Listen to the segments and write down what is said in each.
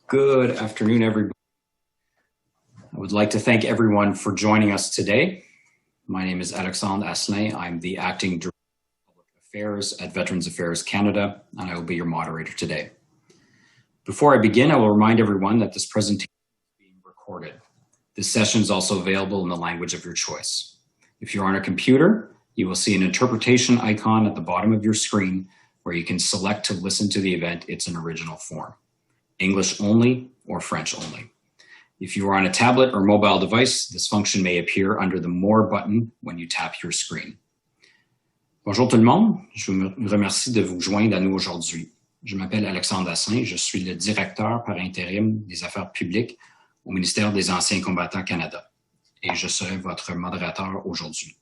Good afternoon, everybody. I would like to thank everyone for joining us today. My name is Alexandre Asselin. I'm the Acting Director of Public Affairs at Veterans Affairs Canada, and I will be your moderator today. Before I begin, I will remind everyone that this presentation is being recorded. This session is also available in the language of your choice. If you're on a computer, you will see an interpretation icon at the bottom of your screen where you can select to listen to the event in its original form, English only or French only. If you are on a tablet or mobile device, this function may appear under the More button when you tap your screen. Bonjour tout le monde, je vous remercie de vous joindre à nous aujourd'hui. Je m'appelle Alexandre Asselin, je suis le directeur par intérim des affaires publiques au ministère des Anciens combattants Canada et je serai votre modérateur aujourd'hui.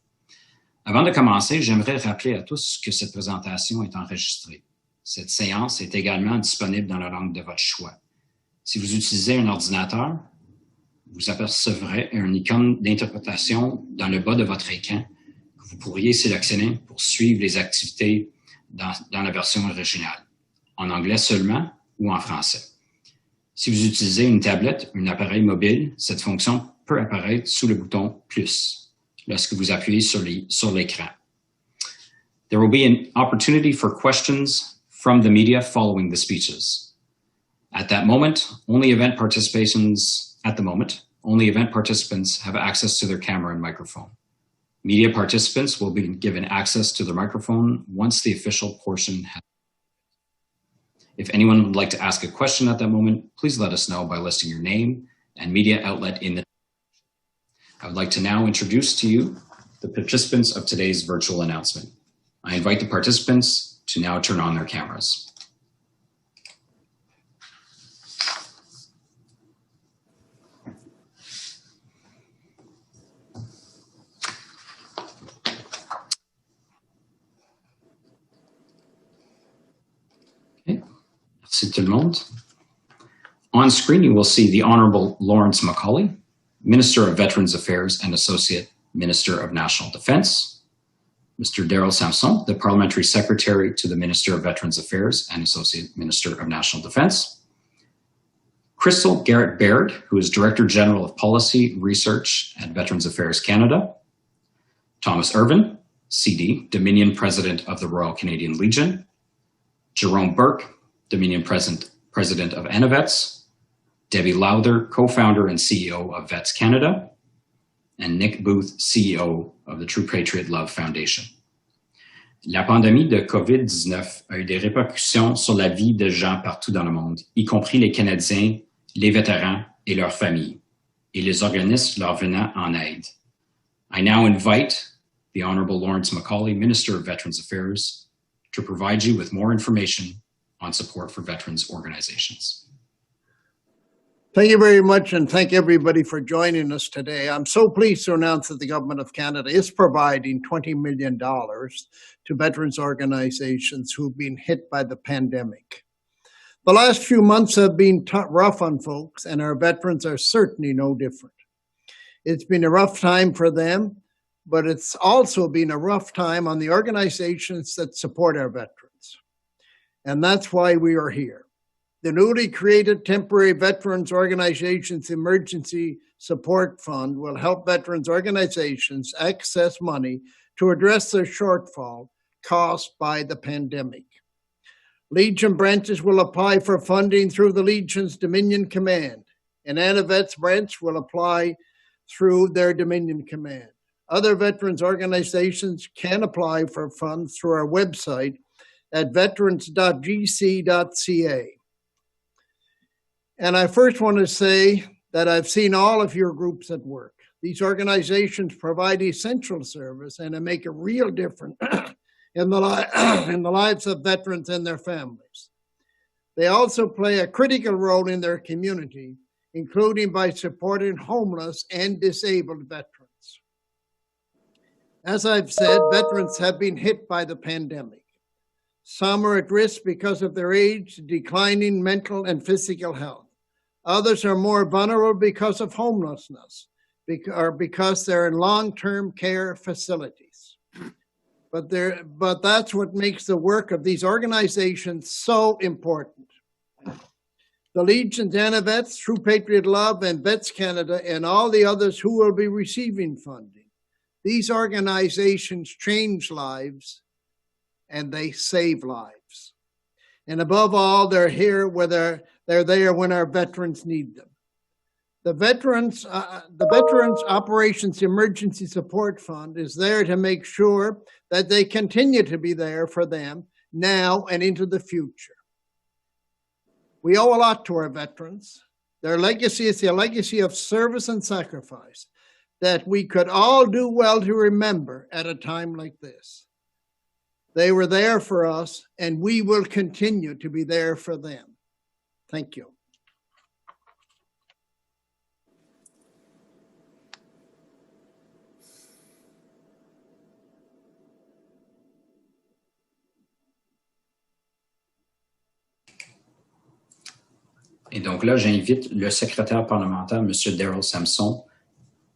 Avant de commencer, j'aimerais rappeler à tous que cette présentation est enregistrée. Cette séance est également disponible dans la langue de votre choix. Si vous utilisez un ordinateur, vous apercevrez une icône d'interprétation dans le bas de votre écran que vous pourriez sélectionner pour suivre les activités dans la version originale, en anglais seulement ou en français. Si vous utilisez une tablette, un appareil mobile, cette fonction peut apparaître sous le bouton « plus » lorsque vous appuyez sur l'écran. There will be an opportunity for questions from the media following the speeches. At the moment, only event participants have access to their camera and microphone. Media participants will be given access to their microphone once the official portion has. If anyone would like to ask a question at that moment, please let us know by listing your name and media outlet in the. I would like to now introduce to you the participants of today's virtual announcement. I invite the participants to now turn on their cameras. Merci tout le monde. On screen, you will see the Honorable Lawrence MacAulay, Minister of Veterans Affairs and Associate Minister of National Defense. Mr. Daryl Sampson, the Parliamentary Secretary to the Minister of Veterans Affairs and Associate Minister of National Defense. Crystal Garrett Baird, who is Director General of Policy Research at Veterans Affairs Canada. Thomas Irvin, CD, Dominion President of the Royal Canadian Legion. Jerome Burke, Dominion President of NAVETS, Debbie Lowther, co-founder and CEO of Vets Canada, and Nick Booth, CEO of the True Patriot Love Foundation. La pandémie de COVID-19 a eu des répercussions sur la vie de gens partout dans le monde, y compris les Canadiens, les vétérans et leurs familles, et les organismes leur venant en aide. I now invite the Honorable Lawrence MacAulay, Minister of Veterans Affairs, to provide you with more information on support for veterans organizations. Thank you very much, and thank everybody for joining us today. I'm so pleased to announce that the Government of Canada is providing $20 million to veterans organizations who've been hit by the pandemic. The last few months have been rough on folks, and our veterans are certainly no different. It's been a rough time for them, but it's also been a rough time on the organizations that support our veterans. And that's why we are here. The newly created Temporary Veterans Organizations Emergency Support Fund will help veterans organizations access money to address their shortfall caused by the pandemic. Legion branches will apply for funding through the Legion's Dominion Command, and NAVETS branch will apply through their Dominion Command. Other veterans organizations can apply for funds through our website at veterans.gc.ca. And I first want to say that I've seen all of your groups at work. These organizations provide essential service and make a real difference in the lives of veterans and their families. They also play a critical role in their community, including by supporting homeless and disabled veterans. As I've said, veterans have been hit by the pandemic. Some are at risk because of their age, declining mental and physical health. Others are more vulnerable because of homelessness or because they're in long-term care facilities. But that's what makes the work of these organizations so important. the Legion, Vets, True Patriot Love, and Vets Canada, and all the others who will be receiving funding. These organizations change lives and they save lives. And above all, they're here whether they're there when our veterans need them. The Veterans Operations Emergency Support Fund is there to make sure that they continue to be there for them now and into the future. We owe a lot to our veterans. Their legacy is a legacy of service and sacrifice that we could all do well to remember at a time like this. They were there for us, and we will continue to be there for them. Thank you. Et donc là, j'invite le secrétaire parlementaire, M. Daryl Sampson,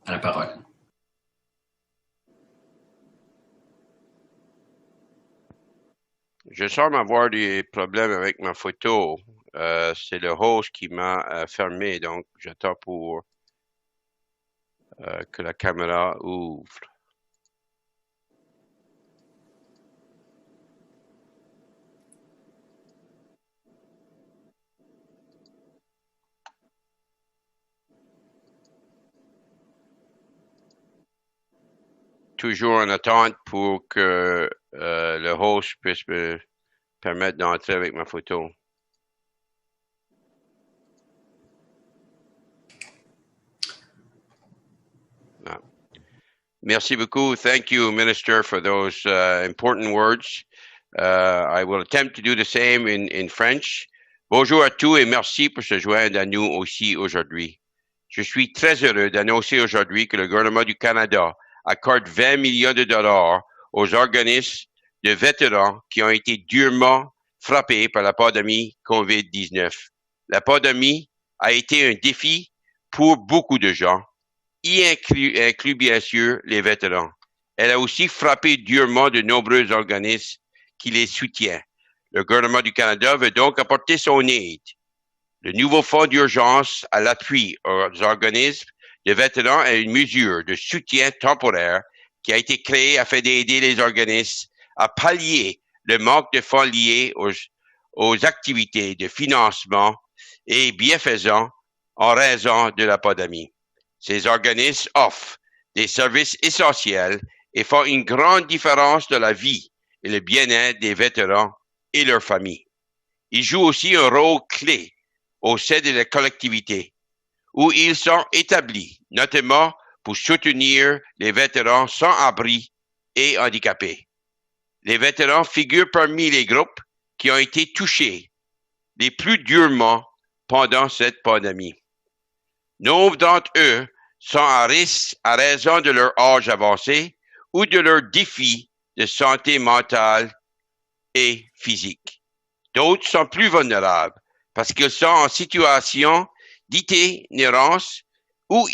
à la parole. Je semble avoir des problèmes avec ma photo. C'est le host qui m'a fermé, donc j'attends pour que la caméra ouvre. Toujours en attente pour que le host puisse me permettre d'entrer avec ma photo. No. Merci beaucoup. Thank you, Minister, for those important words. I will attempt to do the same in French. Bonjour à tous et merci pour se joindre à nous aussi aujourd'hui. Je suis très heureux d'annoncer aujourd'hui que le gouvernement du Canada accorde 20 millions de dollars aux organismes de vétérans qui ont été durement frappés par la pandémie COVID-19. La pandémie a été un défi pour beaucoup de gens, y inclut bien sûr les vétérans. Elle a aussi frappé durement de nombreux organismes qui les soutiennent. Le gouvernement du Canada veut donc apporter son aide. Le nouveau fonds d'urgence à l'appui aux organismes de vétérans est une mesure de soutien temporaire qui a été créée afin d'aider les organismes à pallier le manque de fonds liés aux activités de financement et bienfaisants en raison de la pandémie. Ces organismes offrent des services essentiels et font une grande différence dans la vie et le bien-être des vétérans et leurs familles. Ils jouent aussi un rôle clé au sein de la collectivité, où ils sont établis, notamment pour soutenir les vétérans sans abri et handicapés. Les vétérans figurent parmi les groupes qui ont été touchés les plus durement pendant cette pandémie. Nombre d'entre eux sont à risque à raison de leur âge avancé ou de leurs défis de santé mentale et physique. D'autres sont plus vulnérables parce qu'ils sont en situation d'itinérance ou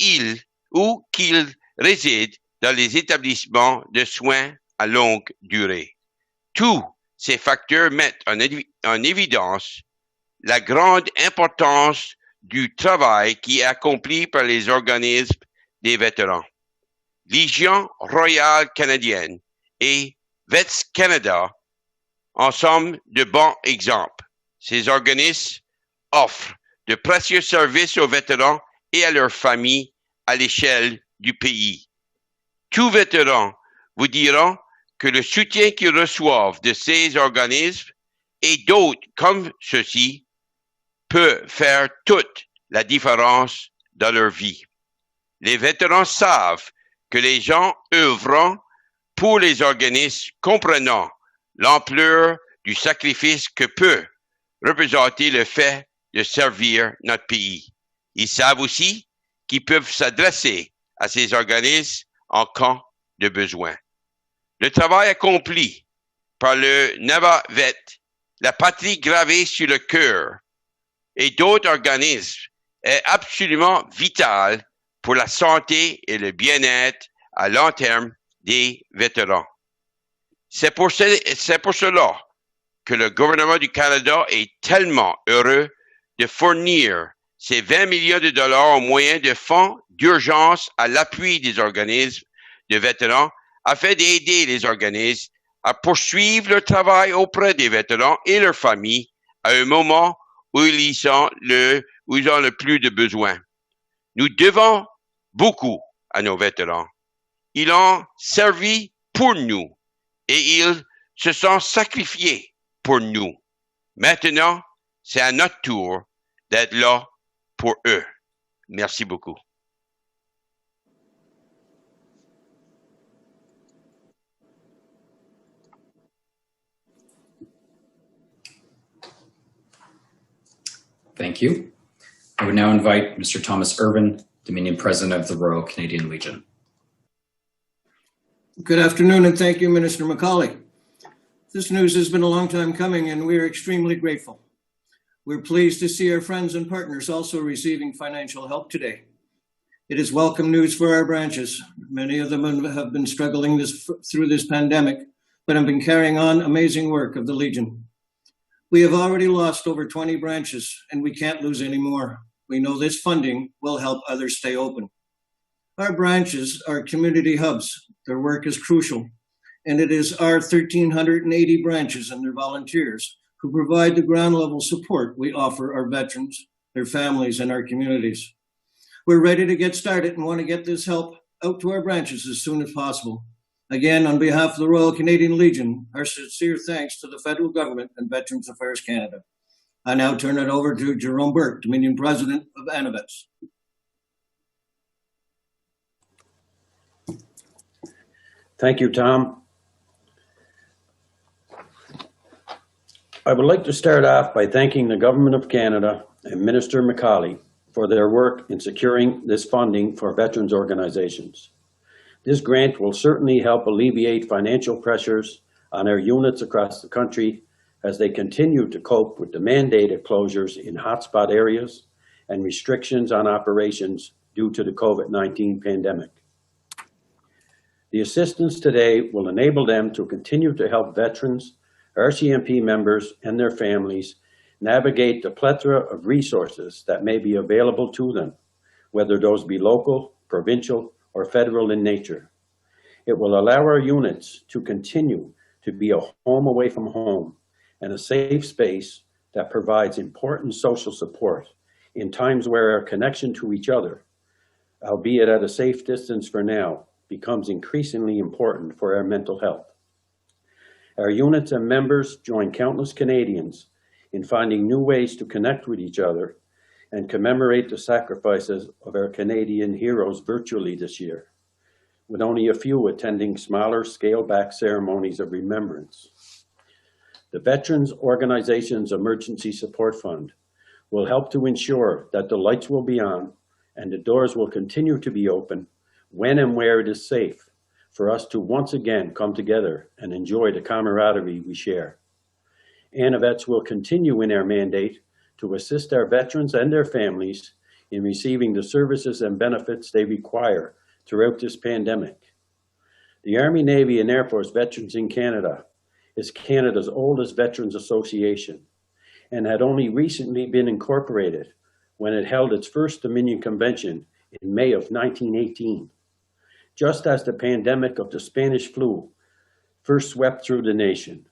qu'ils résident dans les établissements de soins à longue durée. Tous ces facteurs mettent en évidence la grande importance du travail qui est accompli par les organismes des vétérans. Légion royale canadienne et Vets Canada en sont de bons exemples. Ces organismes offrent de précieux services aux vétérans et à leurs familles à l'échelle du pays. Tous vétérans vous diront que le soutien qu'ils reçoivent de ces organismes et d'autres comme ceux-ci peut faire toute la différence dans leur vie. Les vétérans savent que les gens œuvrant pour les organismes comprenant l'ampleur du sacrifice que peut représenter le fait de servir notre pays. Ils savent aussi qu'ils peuvent s'adresser à ces organismes en cas de besoin. Le travail accompli par le Navavet, la patrie gravée sur le cœur, et d'autres organismes est absolument vital pour la santé et le bien-être à long terme des vétérans. C'est pour cela que le gouvernement du Canada est tellement heureux de fournir ces 20 millions de dollars au moyen de fonds d'urgence à l'appui des organismes de vétérans afin d'aider les organismes à poursuivre leur travail auprès des vétérans et leurs familles à un moment où ils ont le plus de besoin. Nous devons beaucoup à nos vétérans. Ils ont servi pour nous et ils se sont sacrifiés pour nous. Maintenant, c'est à notre tour d'être là pour eux. Merci beaucoup. Thank you. I would now invite Mr. Thomas Urban, Dominion President of the Royal Canadian Legion. Good afternoon, and thank you, Minister MacAulay. This news has been a long time coming, and we are extremely grateful. We're pleased to see our friends and partners also receiving financial help today. It is welcome news for our branches. Many of them have been struggling through this pandemic, but have been carrying on amazing work of the Legion. We have already lost over 20 branches, and we can't lose any more. We know this funding will help others stay open. Our branches are community hubs. Their work is crucial, and it is our 1,380 branches and their volunteers who provide the ground level support we offer our veterans, their families, and our communities. We're ready to get started and want to get this help out to our branches as soon as possible. Again, on behalf of the Royal Canadian Legion, our sincere thanks to the federal government and Veterans Affairs Canada. I now turn it over to Jerome Burke, Dominion President of ANAVETS. Thank you, Tom. I would like to start off by thanking the Government of Canada and Minister MacAulay for their work in securing this funding for veterans organizations. This grant will certainly help alleviate financial pressures on our units across the country as they continue to cope with the mandated closures in hotspot areas and restrictions on operations due to the COVID-19 pandemic. The assistance today will enable them to continue to help veterans, RCMP members, and their families navigate the plethora of resources that may be available to them, whether those be local, provincial, or federal in nature. It will allow our units to continue to be a home away from home and a safe space that provides important social support in times where our connection to each other, albeit at a safe distance for now, becomes increasingly important for our mental health. Our units and members join countless Canadians in finding new ways to connect with each other and commemorate the sacrifices of our Canadian heroes virtually this year, with only a few attending smaller scaled-back ceremonies of remembrance. The Veterans Organizations Emergency Support Fund will help to ensure that the lights will be on and the doors will continue to be open when and where it is safe for us to once again come together and enjoy the camaraderie we share. ANAVETS will continue in our mandate to assist our veterans and their families in receiving the services and benefits they require throughout this pandemic. The Army, Navy, and Air Force Veterans in Canada is Canada's oldest veterans association and had only recently been incorporated when it held its first Dominion Convention in May of 1918. Just as the pandemic of the Spanish flu first swept through the nation,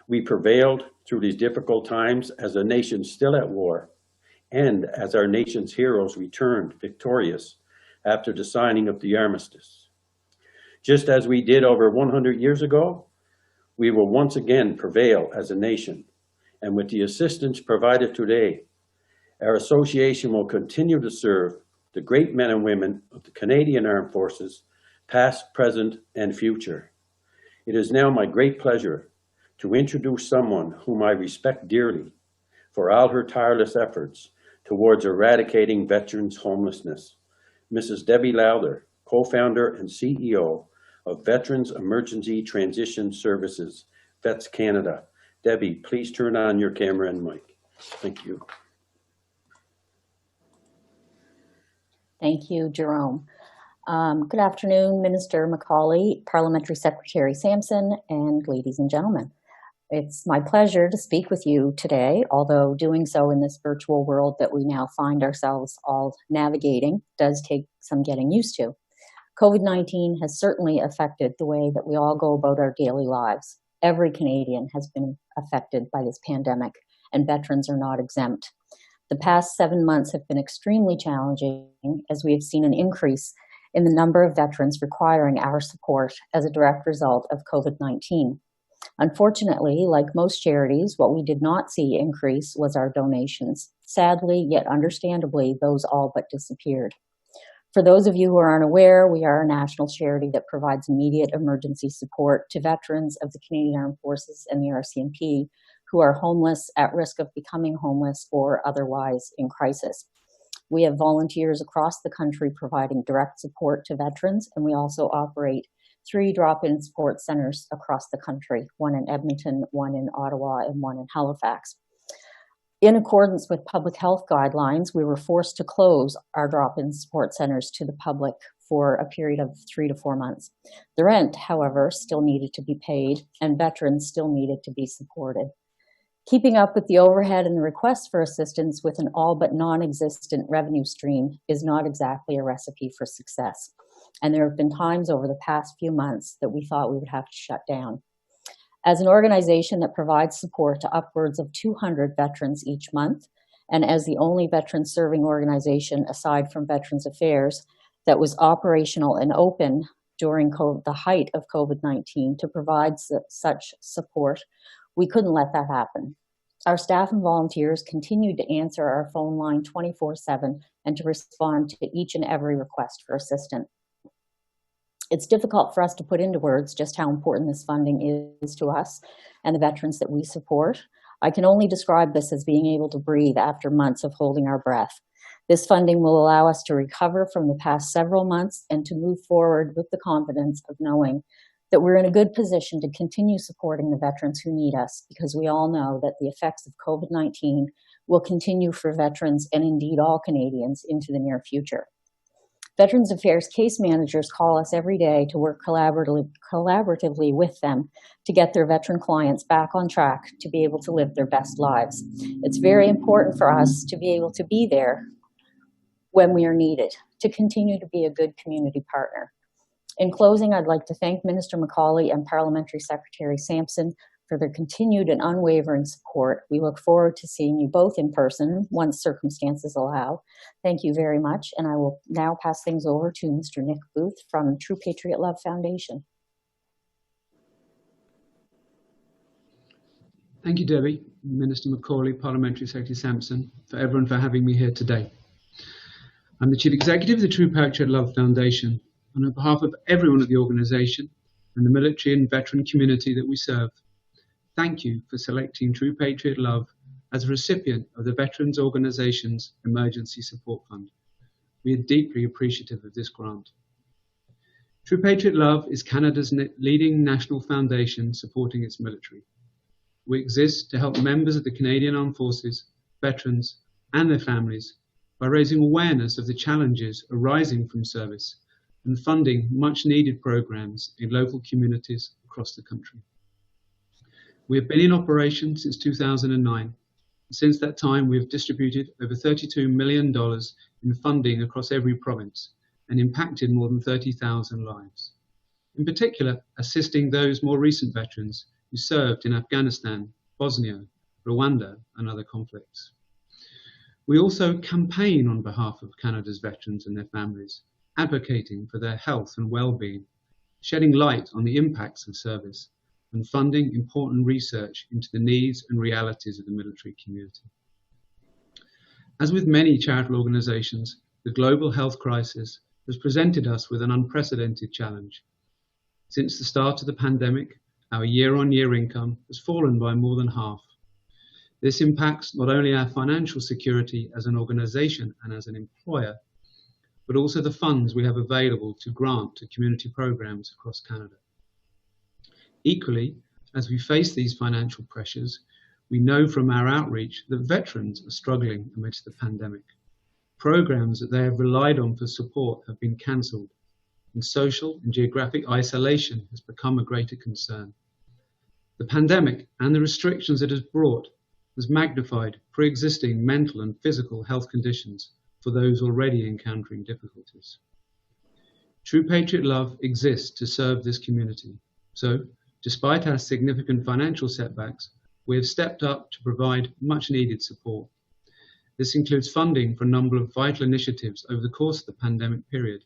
we prevailed through these difficult times as a nation still at war and as our nation's heroes returned victorious after the signing of the armistice. Just as we did over 100 years ago, we will once again prevail as a nation, and with the assistance provided today, our association will continue to serve the great men and women of the Canadian Armed Forces, past, present, and future. It is now my great pleasure to introduce someone whom I respect dearly for all her tireless efforts towards eradicating veterans' homelessness, Mrs. Debbie Lowther, co-founder and CEO of Veterans Emergency Transition Services, Vets Canada. Debbie, please turn on your camera and mic. Thank you. Thank you, Jerome. Good afternoon, Minister MacAulay, Parliamentary Secretary Sampson, and ladies and gentlemen. It's my pleasure to speak with you today, although doing so in this virtual world that we now find ourselves all navigating does take some getting used to. COVID-19 has certainly affected the way that we all go about our daily lives. Every Canadian has been affected by this pandemic, and veterans are not exempt. The past 7 months have been extremely challenging as we have seen an increase in the number of veterans requiring our support as a direct result of COVID-19. Unfortunately, like most charities, what we did not see increase was our donations. Sadly, yet understandably, those all but disappeared. For those of you who are unaware, we are a national charity that provides immediate emergency support to veterans of the Canadian Armed Forces and the RCMP who are homeless, at risk of becoming homeless, or otherwise in crisis. We have volunteers across the country providing direct support to veterans, and we also operate 3 drop-in support centers across the country, one in Edmonton, one in Ottawa, and one in Halifax. In accordance with public health guidelines, we were forced to close our drop-in support centers to the public for a period of 3 to 4 months. The rent, however, still needed to be paid, and veterans still needed to be supported. Keeping up with the overhead and the request for assistance with an all but non-existent revenue stream is not exactly a recipe for success. And there have been times over the past few months that we thought we would have to shut down. As an organization that provides support to upwards of 200 veterans each month, and as the only veteran serving organization aside from Veterans Affairs that was operational and open during the height of COVID-19 to provide such support, we couldn't let that happen. Our staff and volunteers continued to answer our phone line 24/7 and to respond to each and every request for assistance. It's difficult for us to put into words just how important this funding is to us and the veterans that we support. I can only describe this as being able to breathe after months of holding our breath. This funding will allow us to recover from the past several months and to move forward with the confidence of knowing that we're in a good position to continue supporting the veterans who need us, because we all know that the effects of COVID-19 will continue for veterans and indeed all Canadians into the near future. Veterans Affairs case managers call us every day to work collaboratively with them to get their veteran clients back on track to be able to live their best lives. It's very important for us to be able to be there when we are needed, to continue to be a good community partner. In closing, I'd like to thank Minister MacAulay and Parliamentary Secretary Sampson for their continued and unwavering support. We look forward to seeing you both in person once circumstances allow. Thank you very much, and I will now pass things over to Mr. Nick Booth from True Patriot Love Foundation. Thank you, Debbie, Minister MacAulay, Parliamentary Secretary Sampson, for everyone for having me here today. I'm the Chief Executive of the True Patriot Love Foundation, and on behalf of everyone at the organisation and the military and veteran community that we serve, thank you for selecting True Patriot Love as a recipient of the Veterans Organisation's Emergency Support Fund. We are deeply appreciative of this grant. True Patriot Love is Canada's leading national foundation supporting its military. We exist to help members of the Canadian Armed Forces, veterans, and their families by raising awareness of the challenges arising from service and funding much-needed programs in local communities across the country. We have been in operation since 2009. Since that time, we have distributed over $32 million in funding across every province and impacted more than 30,000 lives. In particular, assisting those more recent veterans who served in Afghanistan, Bosnia, Rwanda, and other conflicts. We also campaign on behalf of Canada's veterans and their families, advocating for their health and well-being, shedding light on the impacts of service, and funding important research into the needs and realities of the military community. As with many charitable organisations, the global health crisis has presented us with an unprecedented challenge. Since the start of the pandemic, our year-on-year income has fallen by more than half. This impacts not only our financial security as an organisation and as an employer, but also the funds we have available to grant to community programs across Canada. Equally, as we face these financial pressures, we know from our outreach that veterans are struggling amidst the pandemic. Programs that they have relied on for support have been cancelled, and social and geographic isolation has become a greater concern. The pandemic and the restrictions it has brought has magnified pre-existing mental and physical health conditions for those already encountering difficulties. True Patriot Love exists to serve this community. So, despite our significant financial setbacks, we have stepped up to provide much needed support. This includes funding for a number of vital initiatives over the course of the pandemic period.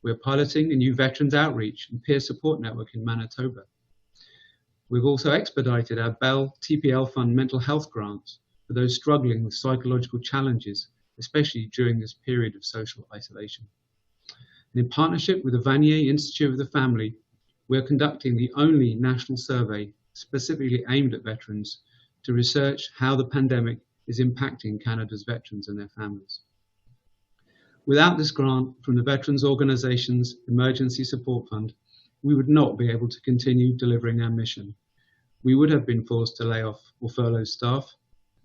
We are piloting a new veterans outreach and peer support network in Manitoba. We've also expedited our Bell TPL Fund mental health grants for those struggling with psychological challenges, especially during this period of social isolation. And in partnership with the Vanier Institute of the Family, we are conducting the only national survey specifically aimed at veterans to research how the pandemic is impacting Canada's veterans and their families. Without this grant from the Veterans Organisation's Emergency Support Fund, we would not be able to continue delivering our mission. We would have been forced to lay off or furlough staff,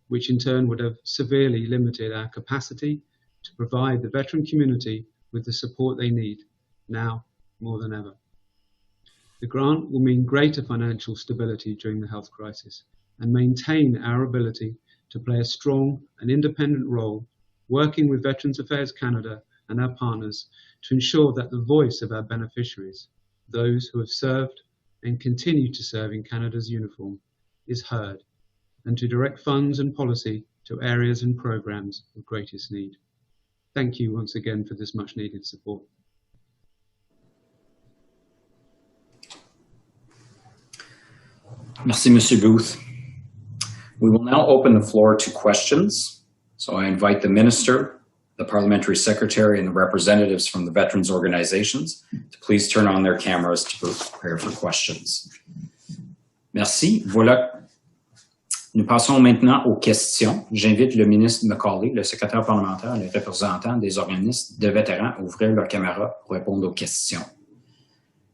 which in turn would have severely limited our capacity to provide the veteran community with the support they need, now more than ever. The grant will mean greater financial stability during the health crisis and maintain our ability to play a strong and independent role working with Veterans Affairs Canada and our partners to ensure that the voice of our beneficiaries, those who have served and continue to serve in Canada's uniform, is heard, and to direct funds and policy to areas and programs of greatest need. Thank you once again for this much needed support. Merci, Monsieur Booth. We will now open the floor to questions. So I invite the Minister, the Parliamentary Secretary, and the representatives from the veterans organizations to please turn on their cameras to prepare for questions. Merci. Voilà. Nous passons maintenant aux questions. J'invite le ministre MacAulay, le secrétaire parlementaire et les représentants des organismes de vétérans à ouvrir leur caméra pour répondre aux questions.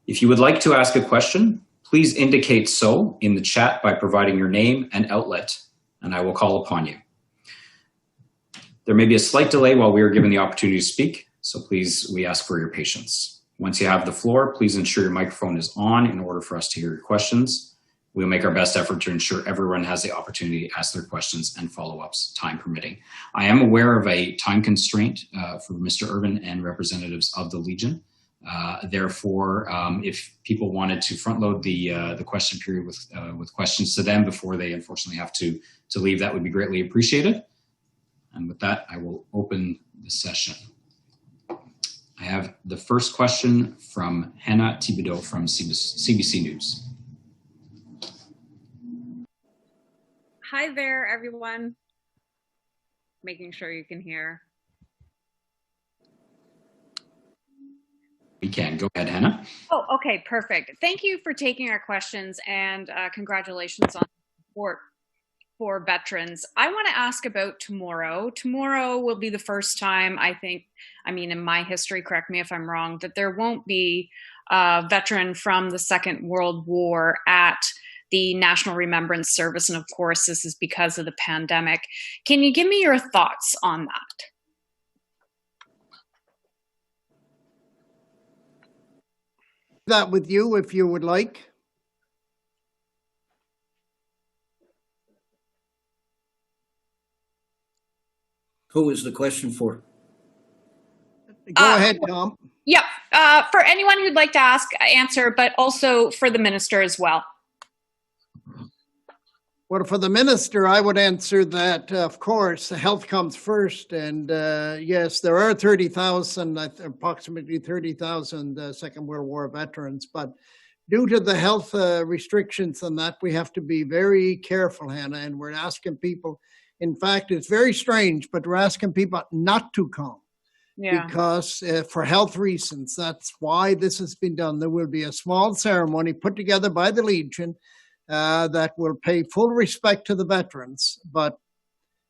If you would like to ask a question, please indicate so in the chat by providing your name and outlet, and I will call upon you. There may be a slight delay while we are given the opportunity to speak, so please, we ask for your patience. Once you have the floor, please ensure your microphone is on in order for us to hear your questions. We'll make our best effort to ensure everyone has the opportunity to ask their questions and follow-ups, time permitting. I am aware of a time constraint for Mr. Urban and representatives of the Legion. Therefore, if people wanted to front load the question period with questions to them before they unfortunately have to leave, that would be greatly appreciated. And with that, I will open the session. I have the first question from Hannah Thibodeau from CBC News. Hi there, everyone. Making sure you can hear. We can. Go ahead, Hannah. Oh, okay, perfect. Thank you for taking our questions, and congratulations on support for veterans. I want to ask about tomorrow. Tomorrow will be the first time, in my history, correct me if I'm wrong, that there won't be a veteran from the Second World War at the National Remembrance Service. And of course, this is because of the pandemic. Can you give me your thoughts on that? That with you, if you would like. Who is the question for? Go ahead, Tom. Yep. For anyone who'd like to answer, but also for the minister as well. Well, for the minister, I would answer that, of course, health comes first. And yes, there are approximately 30,000 Second World War veterans. But due to the health restrictions and that, we have to be very careful, Hannah. And we're asking people, in fact, it's very strange, but we're asking people not to come. Yeah. Because for health reasons, that's why this has been done. There will be a small ceremony put together by the Legion that will pay full respect to the veterans. But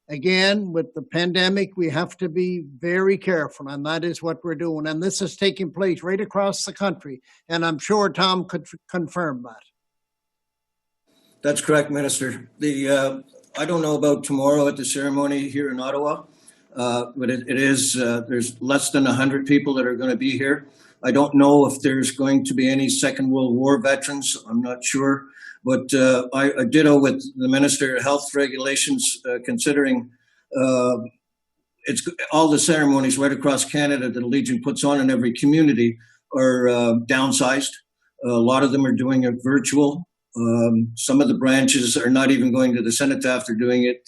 again, with the pandemic, we have to be very careful, and that is what we're doing. And this is taking place right across the country, and I'm sure Tom could confirm that. That's correct, Minister. I don't know about tomorrow at the ceremony here in Ottawa, but it is, there's less than 100 people that are going to be here. I don't know if there's going to be any Second World War veterans. I'm not sure. But I ditto with the Minister of Health regulations, considering it's all the ceremonies right across Canada that Legion puts on in every community are downsized. A lot of them are doing it virtual. Some of the branches are not even going to the cenotaph; they're doing it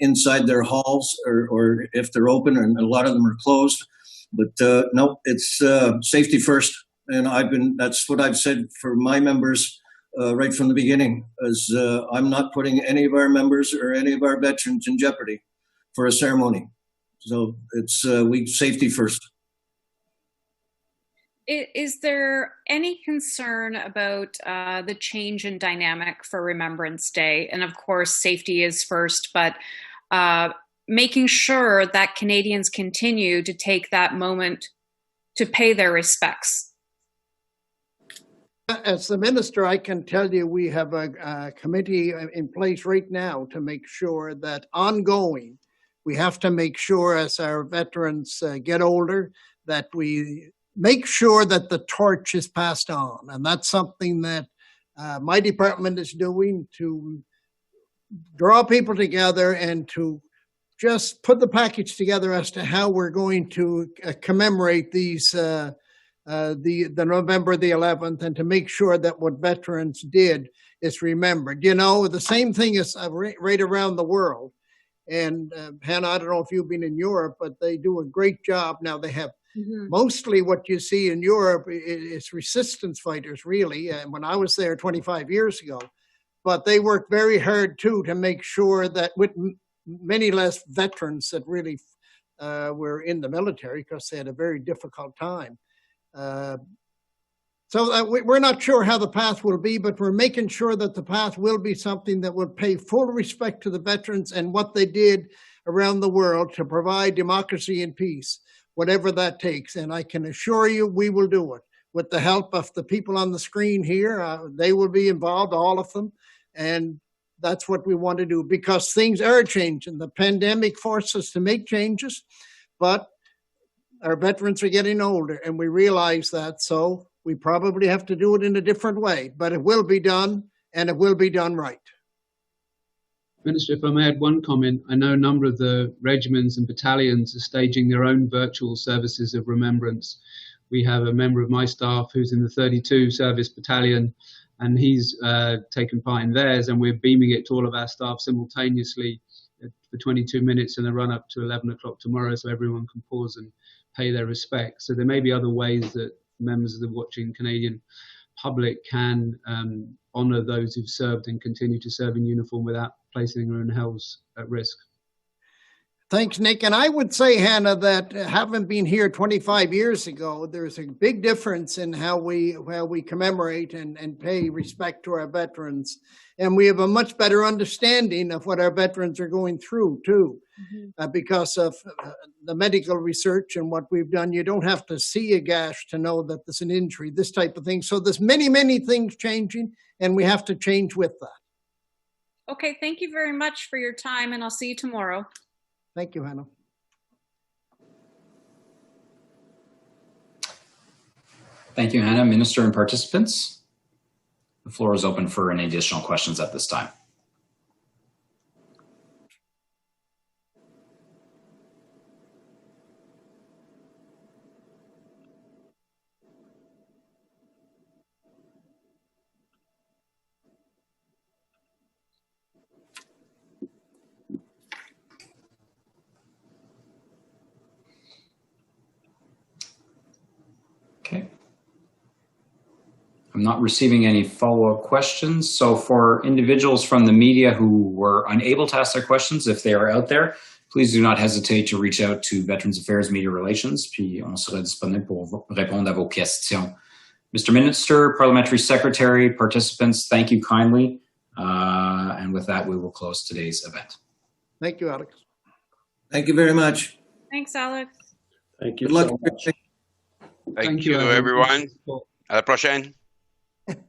inside their halls, or if they're open, and a lot of them are closed. But no, it's safety first, and that's what I've said for my members right from the beginning. As I'm not putting any of our members or any of our veterans in jeopardy for a ceremony. So it's safety first. Is there any concern about the change in dynamic for Remembrance Day? And of course, safety is first, but making sure that Canadians continue to take that moment to pay their respects. As the minister, I can tell you we have a committee in place right now to make sure that ongoing, we have to make sure as our veterans get older that we make sure that the torch is passed on. And that's something that my department is doing, to draw people together and to just put the package together as to how we're going to commemorate these the November the 11th, and to make sure that what veterans did is remembered. You know, the same thing is right around the world. And Hannah, I don't know if you've been in Europe, but they do a great job. Now they have mostly what you see in Europe is resistance fighters, really. And when I was there 25 years ago, but they work very hard too to make sure that with many less veterans that really were in the military, because they had a very difficult time. So we're not sure how the path will be, but we're making sure that the path will be something that will pay full respect to the veterans and what they did around the world to provide democracy and peace, whatever that takes. And I can assure you we will do it with the help of the people on the screen here. They will be involved, all of them. And that's what we want to do, because things are changing. The pandemic forced us to make changes, but our veterans are getting older, and we realize that. So we probably have to do it in a different way, but it will be done, and it will be done right. Minister, if I may add one comment, I know a number of the regiments and battalions are staging their own virtual services of remembrance. We have a member of my staff who's in the 32 Service Battalion, and he's taken part in theirs, and we're beaming it to all of our staff simultaneously for 22 minutes in the run up to 11 o'clock tomorrow, so everyone can pause and pay their respects. So there may be other ways that members of the watching Canadian public can honour those who've served and continue to serve in uniform without placing their own health at risk. Thanks, Nick. And I would say, Hannah, that having been here 25 years ago, there's a big difference in how we commemorate and pay respect to our veterans. And we have a much better understanding of what our veterans are going through, too, because of the medical research and what we've done. You don't have to see a gash to know that there's an injury, this type of thing. So there's many, many things changing, and we have to change with that. Okay, thank you very much for your time, and I'll see you tomorrow. Thank you, Hannah. Thank you, Hannah. Minister and participants, the floor is open for any additional questions at this time. Okay. I'm not receiving any follow-up questions. So for individuals from the media who were unable to ask their questions, if they are out there, please do not hesitate to reach out to Veterans Affairs Media Relations, puis on sera disponible pour répondre à vos questions. Mr. Minister, Parliamentary Secretary, participants, thank you kindly. And with that, we will close today's event. Thank you, Alex. Thank you very much. Thanks, Alex. Thank you Good luck. so much. Thank you, everyone. À la prochaine.